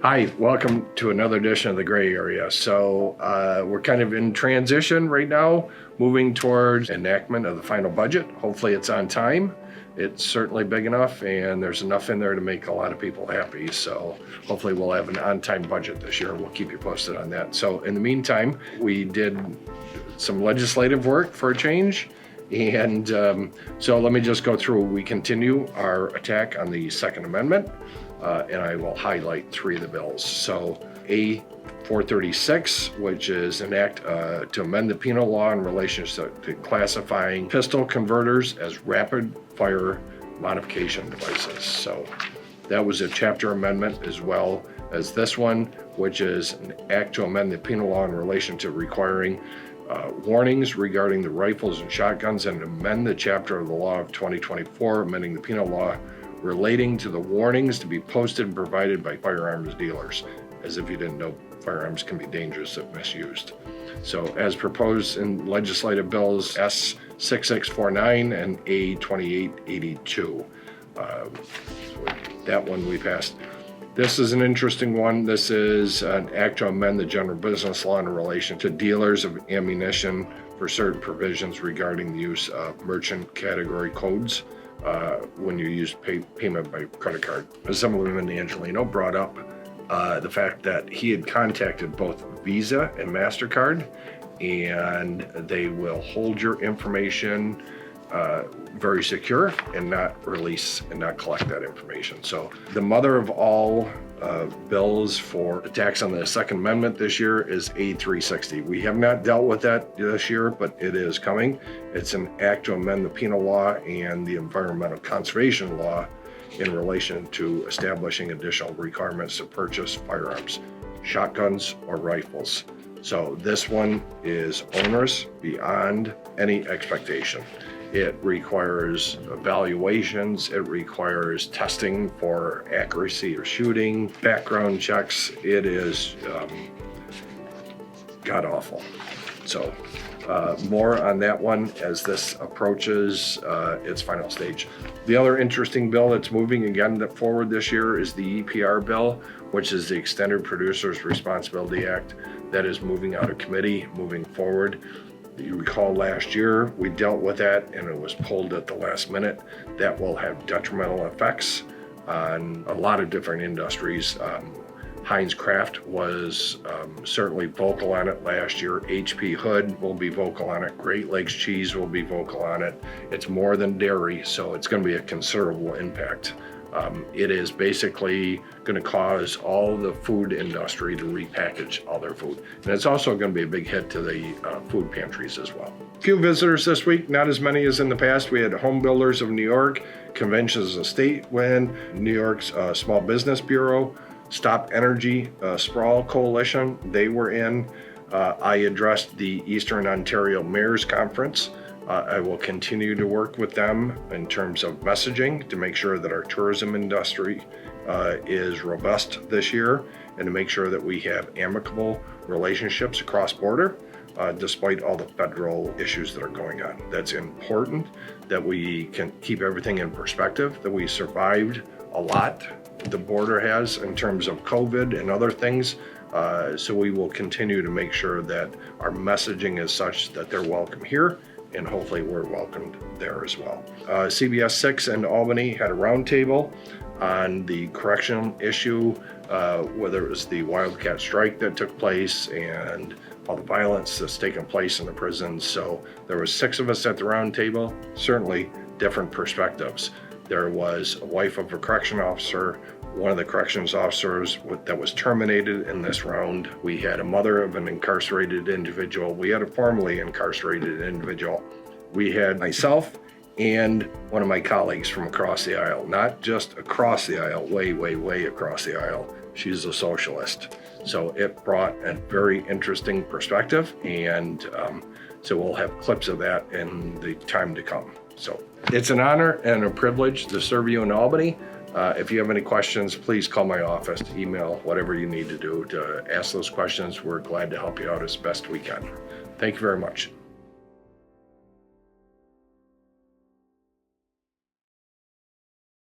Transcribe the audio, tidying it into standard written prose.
Hi, welcome to another edition of the Gray Area. So we're kind of in transition right now, moving towards enactment of the final budget. Hopefully it's on time. It's certainly big enough and there's enough in there to make a lot of people happy. So hopefully we'll have an on-time budget this year. We'll keep you posted on that. So in the meantime, we did some legislative work for a change. And so let me just go through. We continue our attack on the Second Amendment. And I will highlight three of the bills. So A 436, which is an act to amend the penal law in relation to classifying pistol converters as rapid fire modification devices. So that was a chapter amendment, as well as this one, which is an act to amend the penal law in relation to requiring warnings regarding the rifles and shotguns, and amend the chapter of the law of 2024, amending the penal law relating to the warnings to be posted and provided by firearms dealers. As if you didn't know, firearms can be dangerous if misused. So as proposed in legislative bills S6649 and A2882. That one we passed. This is an interesting one. This is an act to amend the general business law in relation to dealers of ammunition for certain provisions regarding the use of merchant category codes when you use payment by credit card. Assemblyman Angelino brought up the fact that he had contacted both Visa and MasterCard, and they will hold your information very secure and not release and not collect that information. So the mother of all bills for attacks on the Second Amendment this year is A360. We have not dealt with that this year, but it is coming. It's an act to amend the penal law and the environmental conservation law in relation to establishing additional requirements to purchase firearms, shotguns, or rifles. So this one is onerous beyond any expectation. It requires evaluations, it requires testing for accuracy of shooting, background checks. It is god-awful. So more on that one as this approaches its final stage. The other interesting bill that's moving again forward this year is the EPR bill, which is the Extended Producers Responsibility Act, that is moving out of committee, moving forward. You recall last year we dealt with that and it was pulled at the last minute. That will have detrimental effects on a lot of different industries. Heinz Kraft was certainly vocal on it last year. HP Hood will be vocal on it. Great Lakes Cheese will be vocal on it. It's more than dairy, so it's going to be a considerable impact. It is basically going to cause all the food industry to repackage all their food. And it's also going to be a big hit to the food pantries as well. Few visitors this week, not as many as in the past. We had Home Builders of New York, Conventions of State win, New York's Small Business Bureau, Stop Energy Sprawl Coalition, they were in. I addressed the Eastern Ontario Mayor's Conference. I will continue to work with them in terms of messaging to make sure that our tourism industry is robust this year, and to make sure that we have amicable relationships across border, despite all the federal issues that are going on. That's important, that we can keep everything in perspective, that we survived a lot the border has in terms of COVID and other things. So we will continue to make sure that our messaging is such that they're welcome here, and hopefully we're welcomed there as well. CBS 6 in Albany had a roundtable on the correctional issue, whether it was the wildcat strike that took place and all the violence that's taken place in the prisons. So there was 6 of us at the roundtable, certainly different perspectives. There was a wife of a correction officer, one of the corrections officers that was terminated in this round. We had a mother of an incarcerated individual. We had a formerly incarcerated individual. We had myself and one of my colleagues from across the aisle, not just across the aisle, way, way, way across the aisle. She's a socialist. So it brought a very interesting perspective, and so we'll have clips of that in the time to come. So it's an honor and a privilege to serve you in Albany. If you have any questions, please call my office, email, whatever you need to do to ask those questions. We're glad to help you out as best we can. Thank you very much.